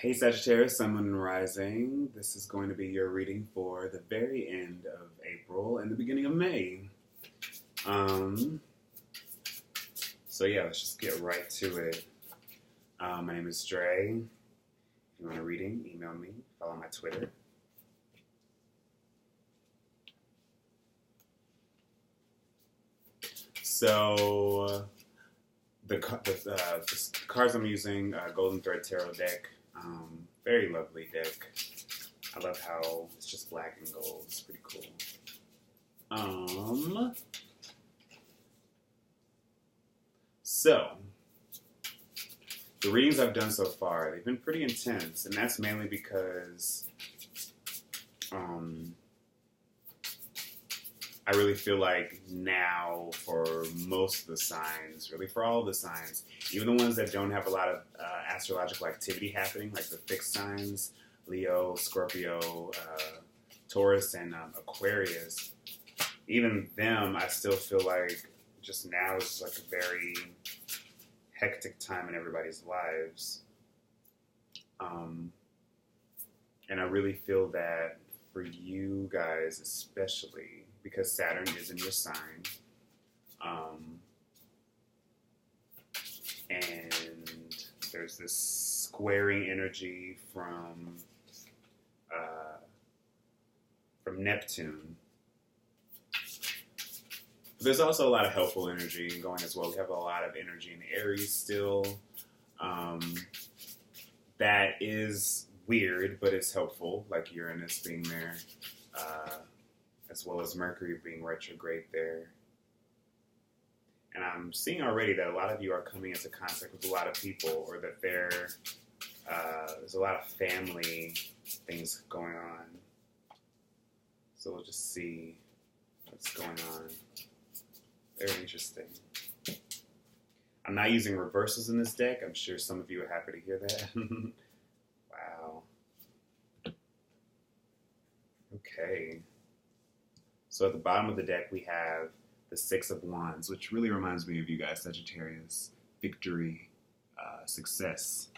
Hey Sagittarius, Sun, Moon, and Rising. This is going to be your reading for the very end of April and the beginning of May. Um, so yeah, let's just get right to it. My name is Dre. If you want a reading, email me. Follow my Twitter. So the cards I'm using, Golden Thread Tarot deck. Very lovely deck. I love how it's just black and gold. It's pretty cool. So the readings I've done so far, they've been pretty intense, and that's mainly because I really feel like now for most of the signs, really for all the signs, even the ones that don't have a lot of astrological activity happening, like the fixed signs, Leo, Scorpio, Taurus, and Aquarius, even them, I still feel like just now is like a very hectic time in everybody's lives. And I really feel that for you guys especially, because Saturn is in your sign, and there's this squaring energy from Neptune. But there's also a lot of helpful energy going as well. We have a lot of energy in Aries still. That is weird, but it's helpful, like Uranus being there, as well as Mercury being retrograde there. And I'm seeing already that a lot of you are coming into contact with a lot of people, or that there's a lot of family things going on. So we'll just see what's going on. Very interesting. I'm not using reversals in this deck. I'm sure some of you are happy to hear that. Wow. Okay. So at the bottom of the deck, we have the Six of Wands, which really reminds me of you guys, Sagittarius. Victory, success.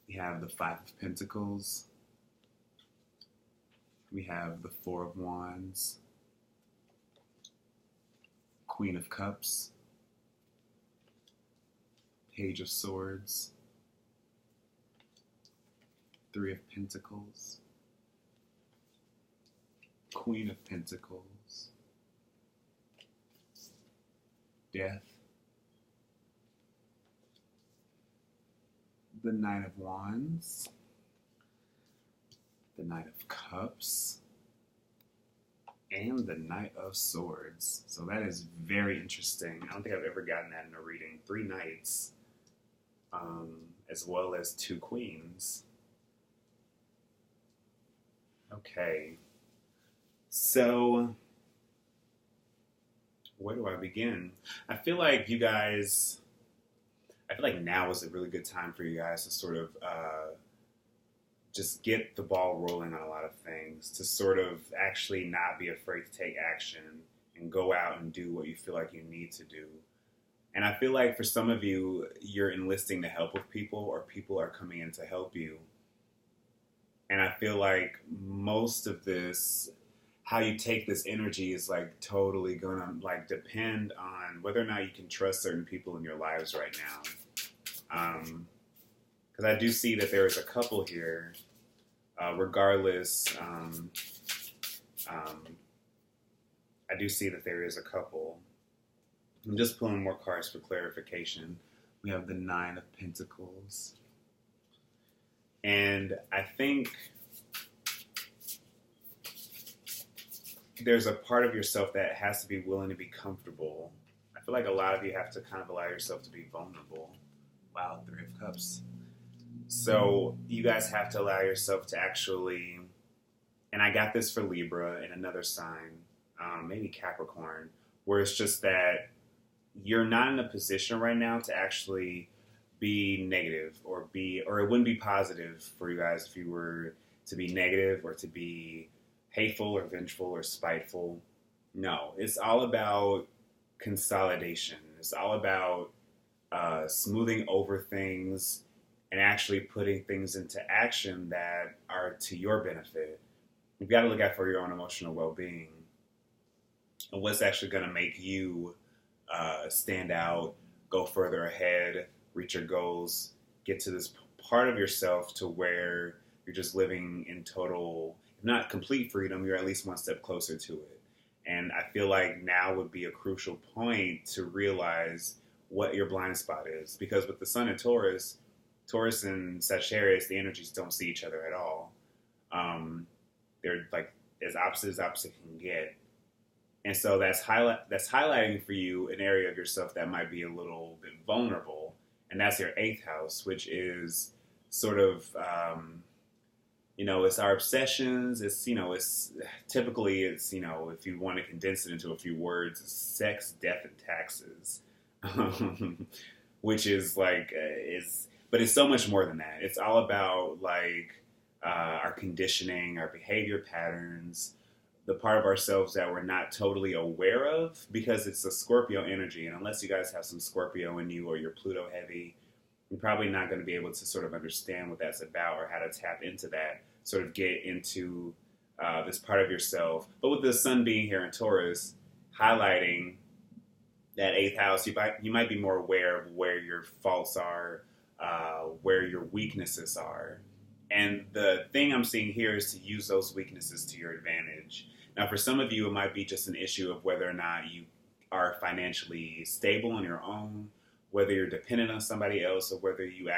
We have the Five of Pentacles. We have the Four of Wands. Queen of Cups. Page of Swords. Three of Pentacles. Queen of Pentacles. Death. The Knight of Wands. The Knight of Cups. And the Knight of Swords. So that is very interesting. I don't think I've ever gotten that in a reading. 3 knights, as well as 2 queens. Okay. So, where do I begin? I feel like now is a really good time for you guys to sort of just get the ball rolling on a lot of things, to sort of actually not be afraid to take action and go out and do what you feel like you need to do. And I feel like for some of you, you're enlisting the help of people, or people are coming in to help you. And I feel like most of this, how you take this energy is like totally gonna like depend on whether or not you can trust certain people in your lives right now. Because I do see that there is a couple here, regardless. I do see that there is a couple. I'm just pulling more cards for clarification. We have the Nine of Pentacles. And I think there's a part of yourself that has to be willing to be comfortable. I feel like a lot of you have to kind of allow yourself to be vulnerable. Wow, Three of Cups. So you guys have to allow yourself to actually, and I got this for Libra and another sign, maybe Capricorn, where it's just that you're not in a position right now to actually be negative or it wouldn't be positive for you guys if you were to be negative or to be hateful or vengeful or spiteful. No, it's all about consolidation. It's all about smoothing over things and actually putting things into action that are to your benefit. You've got to look out for your own emotional well-being and what's actually going to make you stand out, go further ahead, reach your goals, get to this part of yourself to where you're just living in total, if not complete freedom, you're at least one step closer to it. And I feel like now would be a crucial point to realize what your blind spot is. Because with the sun in Taurus, Taurus and Sagittarius, the energies don't see each other at all. They're like as opposite can get. And so that's highlighting for you an area of yourself that might be a little bit vulnerable. And that's your 8th house, which is sort of, it's our obsessions. It's typically, if you want to condense it into a few words, it's sex, death, and taxes, which is but it's so much more than that. It's all about our conditioning, our behavior patterns, the part of ourselves that we're not totally aware of, because it's a Scorpio energy. And unless you guys have some Scorpio in you or you're Pluto heavy, you're probably not going to be able to sort of understand what that's about or how to tap into that, sort of get into this part of yourself. But with the sun being here in Taurus, highlighting that 8th house, you might be more aware of where your faults are, where your weaknesses are. And the thing I'm seeing here is to use those weaknesses to your advantage. Now, for some of you, it might be just an issue of whether or not you are financially stable on your own, whether you're dependent on somebody else, or whether you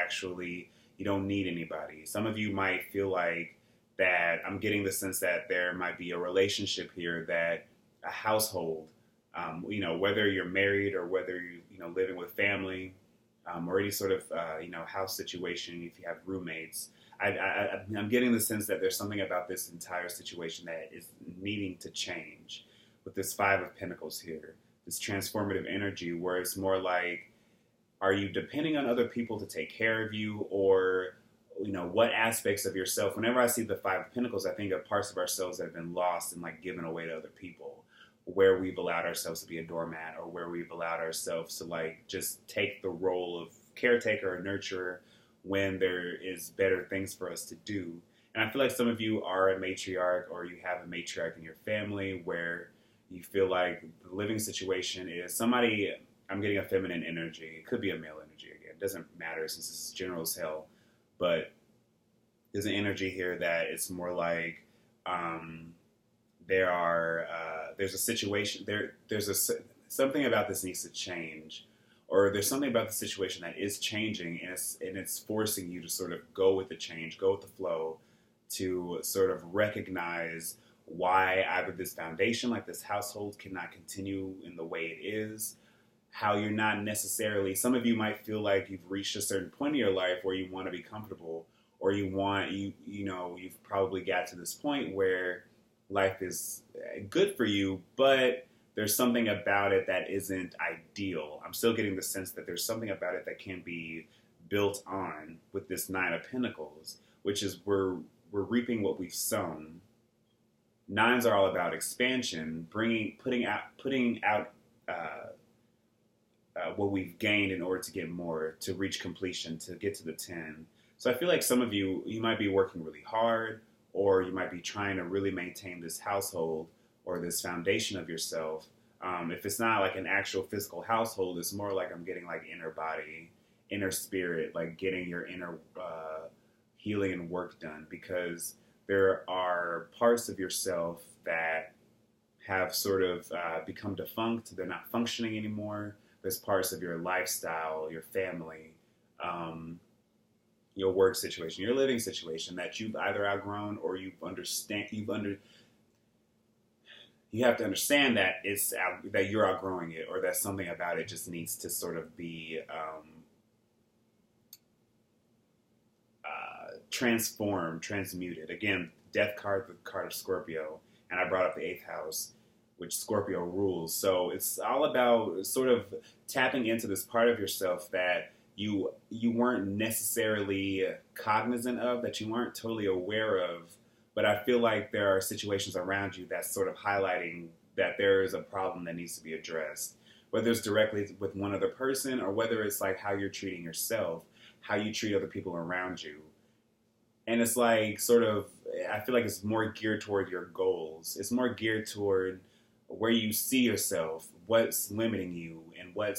don't need anybody. Some of you might feel like that. I'm getting the sense that there might be a relationship here, that a household, whether you're married or whether you're living with family, or any sort of house situation, if you have roommates. I'm getting the sense that there's something about this entire situation that is needing to change with this 5 of Pentacles here, this transformative energy where it's more like, are you depending on other people to take care of you, or, what aspects of yourself? Whenever I see the 5 of Pentacles, I think of parts of ourselves that have been lost and given away to other people, where we've allowed ourselves to be a doormat, or where we've allowed ourselves to just take the role of caretaker or nurturer when there is better things for us to do. And I feel like some of you are a matriarch, or you have a matriarch in your family where you feel like the living situation is somebody. I'm getting a feminine energy. It could be a male energy again. It doesn't matter since this is general as hell. But there's an energy here that it's more like there's a situation, something about this needs to change. Or there's something about the situation that is changing, and it's forcing you to sort of go with the change, go with the flow, to sort of recognize why either this foundation, like this household, cannot continue in the way it is, how you're not necessarily, some of you might feel like you've reached a certain point in your life where you want to be comfortable, or you've probably got to this point where life is good for you, but there's something about it that isn't ideal. I'm still getting the sense that there's something about it that can be built on with this 9 of Pentacles, which is we're reaping what we've sown. 9s are all about expansion, putting out what we've gained in order to get more, to reach completion, to get to the 10. So I feel like some of you might be working really hard, or you might be trying to really maintain this household or this foundation of yourself. If it's not like an actual physical household, it's more like I'm getting inner body, inner spirit, getting your inner healing and work done, because there are parts of yourself that have sort of become defunct. They're not functioning anymore. There's parts of your lifestyle, your family, your work situation, your living situation that you've either outgrown, or you have to understand that that you're outgrowing it, or that something about it just needs to sort of be transformed, transmuted. Again, Death card, the card of Scorpio, and I brought up the 8th house, which Scorpio rules. So it's all about sort of tapping into this part of yourself that you weren't necessarily cognizant of, that you weren't totally aware of. But I feel like there are situations around you that's sort of highlighting that there is a problem that needs to be addressed. Whether it's directly with one other person, or whether it's how you're treating yourself, how you treat other people around you. And it's like sort of, I feel like it's more geared toward your goals. It's more geared toward where you see yourself, what's limiting you, and what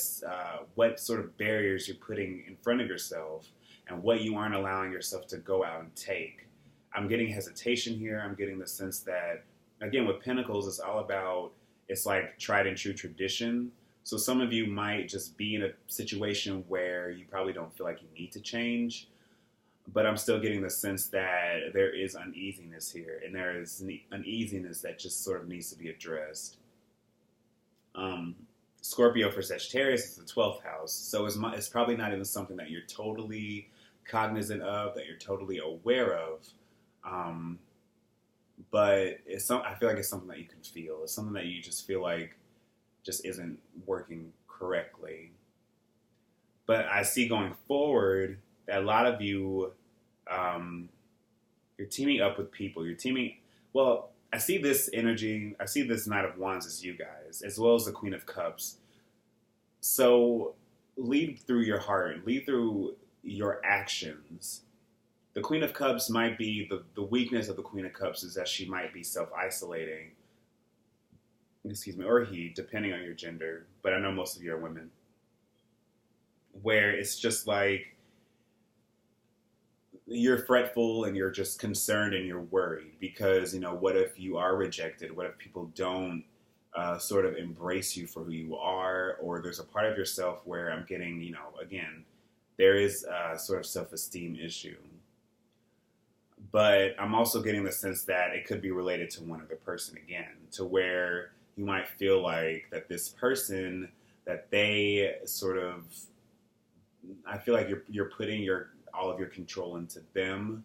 sort of barriers you're putting in front of yourself, and what you aren't allowing yourself to go out and take. I'm getting hesitation here. I'm getting the sense that, again, with Pentacles, it's all about, it's like tried and true tradition. So some of you might just be in a situation where you probably don't feel like you need to change, but I'm still getting the sense that there is uneasiness here, and there is uneasiness that just sort of needs to be addressed. Scorpio for Sagittarius is the 12th house, so it's probably not even something that you're totally cognizant of, that you're totally aware of, but I feel like it's something that you can feel. It's something that you just feel like just isn't working correctly. But I see going forward that a lot of you, you're teaming up with people. Well, I see this energy, I see this Knight of Wands as you guys, as well as the Queen of Cups. So lead through your heart, lead through your actions. The Queen of Cups might be, the weakness of the Queen of Cups is that she might be self-isolating, or he, depending on your gender, but I know most of you are women, where it's just like, you're fretful and you're just concerned and you're worried because, what if you are rejected? What if people don't sort of embrace you for who you are? Or there's a part of yourself where I'm getting, again, there is a sort of self-esteem issue. But I'm also getting the sense that it could be related to one other person again, to where you might feel like that this person, that they sort of, I feel like you're putting all of your control into them,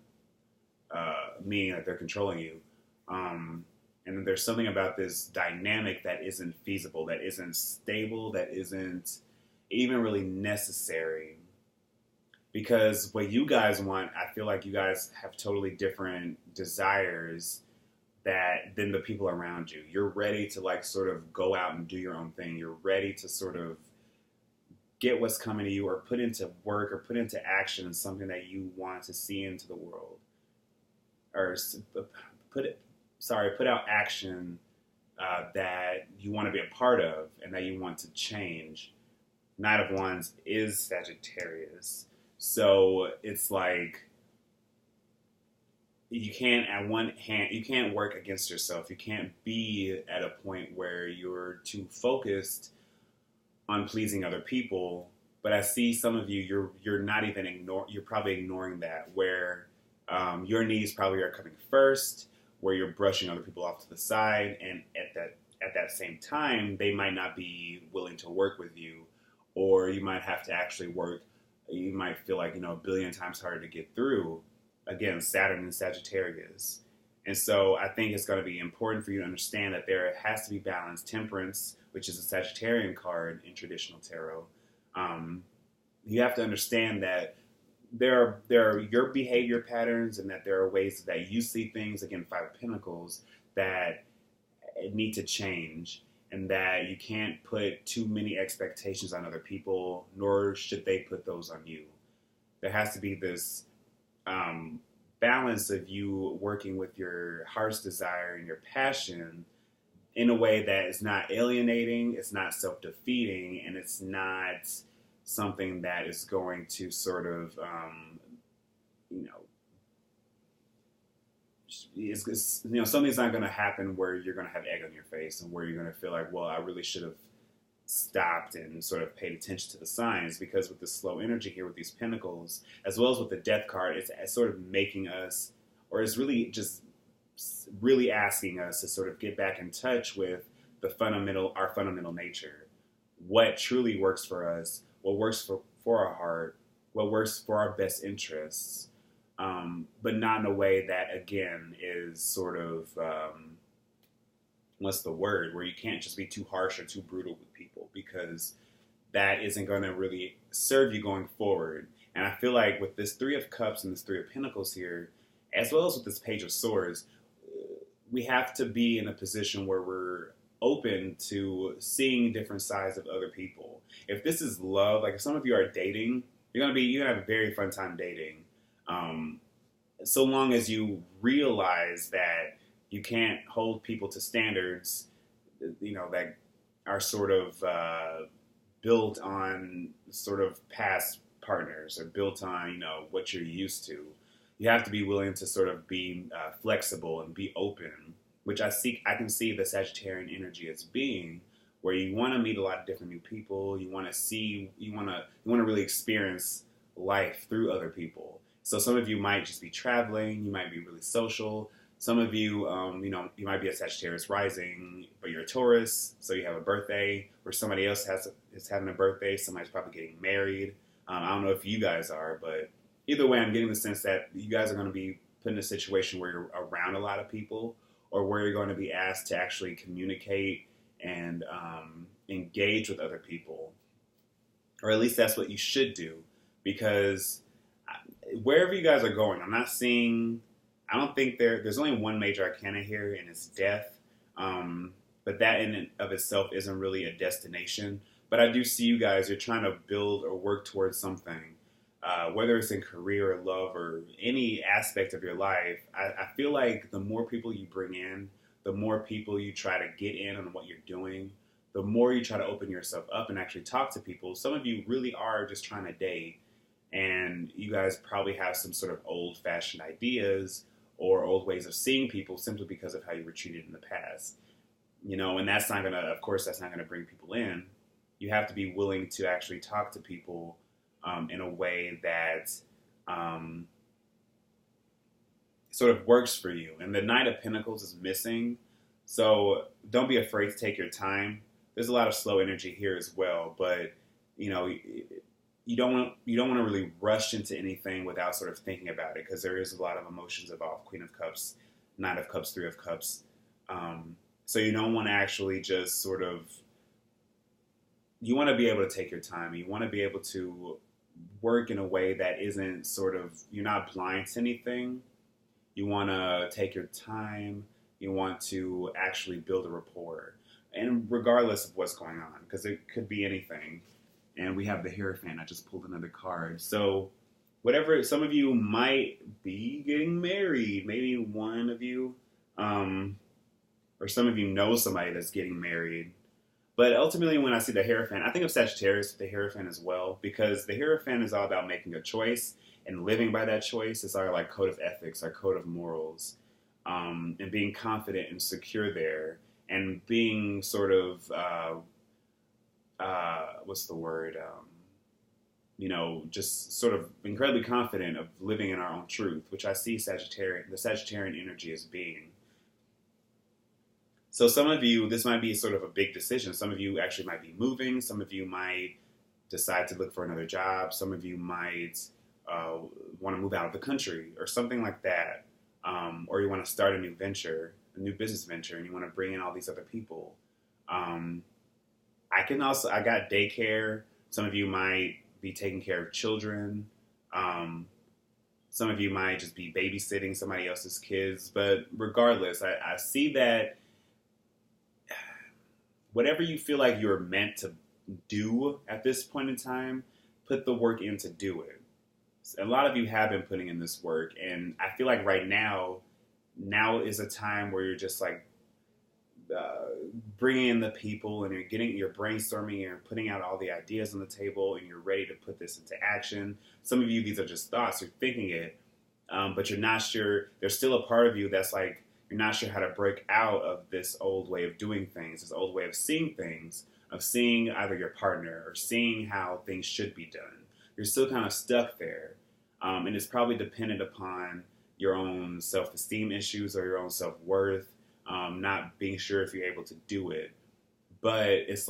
meaning that they're controlling you. And then there's something about this dynamic that isn't feasible, that isn't stable, that isn't even really necessary. Because what you guys want, I feel like you guys have totally different desires than the people around you. You're ready to sort of go out and do your own thing. You're ready to sort of get what's coming to you, or put into work, or put into action something that you want to see into the world, or put out action that you want to be a part of and that you want to change. Knight of Wands is Sagittarius, so it's like you can't work against yourself. You can't be at a point where you're too focused on pleasing other people. But I see some of you, you're probably ignoring that, where your needs probably are coming first, where you're brushing other people off to the side, and at that same time, they might not be willing to work with you, or you might have to actually work. You might feel like, a billion times harder to get through. Again, Saturn and Sagittarius. And so I think it's going to be important for you to understand that there has to be balance. Temperance, which is a Sagittarian card in traditional tarot, you have to understand that there are your behavior patterns, and that there are ways that you see things, again, Five of Pentacles, that need to change, and that you can't put too many expectations on other people, nor should they put those on you. There has to be this balance of you working with your heart's desire and your passion in a way that is not alienating, it's not self-defeating, and it's not something that is going to sort of, something's not going to happen where you're going to have egg on your face and where you're going to feel like, well, I really should have stopped and sort of paid attention to the signs. Because with the slow energy here with these Pentacles, as well as with the Death card, it's sort of making us, or it's really just really asking us to sort of get back in touch with our fundamental nature. What truly works for us, what works for our heart, what works for our best interests, but not in a way that, again, is sort of, what's the word, where you can't just be too harsh or too brutal with people, because that isn't going to really serve you going forward. And I feel like with this Three of Cups and this Three of Pentacles here, as well as with this Page of Swords, we have to be in a position where we're open to seeing different sides of other people. If this is love, like if some of you are dating you're gonna have a very fun time dating. Um, so long as you realize that you can't hold people to standards, that are sort of built on sort of past partners or built on what you're used to. You have to be willing to sort of be flexible and be open, which I can see the Sagittarian energy as being, where you want to meet a lot of different new people. You want to see, you want to really experience life through other people. So some of you might just be traveling. You might be really social. Some of you, you might be a Sagittarius rising, but you're a Taurus, so you have a birthday, or somebody else is having a birthday. Somebody's probably getting married. I don't know if you guys are, but either way, I'm getting the sense that you guys are going to be put in a situation where you're around a lot of people, or where you're going to be asked to actually communicate and engage with other people, or at least that's what you should do, because wherever you guys are going, I don't think there's only one major arcana here, and it's death. But that in and of itself isn't really a destination. But I do see you guys, you're trying to build or work towards something, whether it's in career or love or any aspect of your life. I feel like the more people you bring in, the more people you try to get in on what you're doing, the more you try to open yourself up and actually talk to people. Some of you really are just trying to date, and you guys probably have some sort of old-fashioned ideas or old ways of seeing people simply because of how you were treated in the past. And that's not going to bring people in. You have to be willing to actually talk to people in a way that sort of works for you. And the Knight of Pentacles is missing, so don't be afraid to take your time. There's a lot of slow energy here as well, but you don't want to really rush into anything without sort of thinking about it, because there is a lot of emotions involved. Queen of Cups, Knight of Cups, Three of Cups. So you don't want to actually just sort of, you want to be able to take your time. You want to be able to work in a way that isn't sort of, you're not blind to anything. You want to take your time. You want to actually build a rapport. And regardless of what's going on, because it could be anything. And we have the Hierophant. I just pulled another card. So whatever, some of you might be getting married. Maybe one of you. Or some of you know somebody that's getting married. But ultimately, when I see the Hierophant, I think of Sagittarius with the Hierophant as well, because the Hierophant is all about making a choice and living by that choice. It's our code of ethics, our code of morals, and being confident and secure there, and being sort of what's the word? Just sort of incredibly confident of living in our own truth, which I see the Sagittarian energy as being. So some of you, this might be sort of a big decision. Some of you actually might be moving. Some of you might decide to look for another job. Some of you might want to move out of the country or something like that. Or you want to start a new venture, a new business venture, and you want to bring in all these other people. I got daycare. Some of you might be taking care of children. Some of you might just be babysitting somebody else's kids. But regardless, I see that whatever you feel like you're meant to do at this point in time, put the work in to do it. A lot of you have been putting in this work, and I feel like right now is a time where you're just bringing in the people, and you're brainstorming, you're putting out all the ideas on the table, and you're ready to put this into action. Some of you, these are just thoughts, you're thinking it, but you're not sure. There's still a part of you that's you're not sure how to break out of this old way of doing things, this old way of seeing things, of seeing either your partner or seeing how things should be done. You're still kind of stuck there. And it's probably dependent upon your own self-esteem issues or your own self-worth, not being sure if you're able to do it. But it's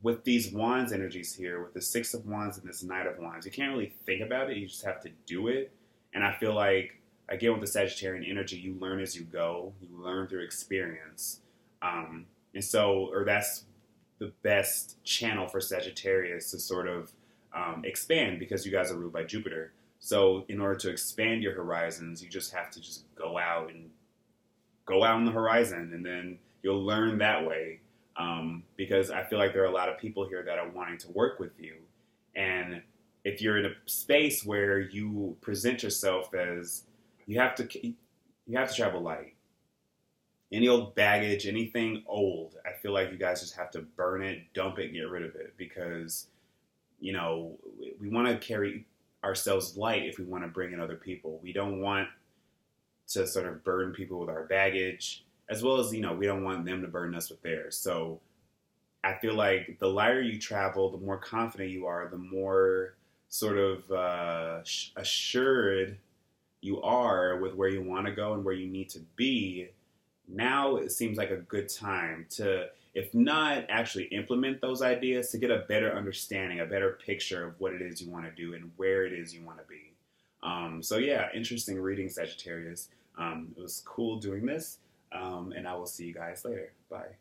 with these Wands energies here, with the Six of Wands and this Knight of Wands, you can't really think about it. You just have to do it. And I feel like, again, with the Sagittarian energy, you learn as you go. You learn through experience. Or that's the best channel for Sagittarius to sort of expand, because you guys are ruled by Jupiter. So in order to expand your horizons, you just have to just go out on the horizon, and then you'll learn that way. Because I feel like there are a lot of people here that are wanting to work with you. And if you're in a space where you present yourself as you have to travel light. Any old baggage, anything old, I feel like you guys just have to burn it, dump it, get rid of it, because we want to carry ourselves light if we want to bring in other people. We don't want to sort of burden people with our baggage, as well as we don't want them to burden us with theirs. So I feel like the lighter you travel, the more confident you are, the more sort of assured you are with where you want to go and where you need to be. Now it seems like a good time to, if not actually implement those ideas, to get a better understanding, a better picture of what it is you want to do and where it is you want to be. So yeah, interesting reading, Sagittarius. It was cool doing this, and I will see you guys later. Bye.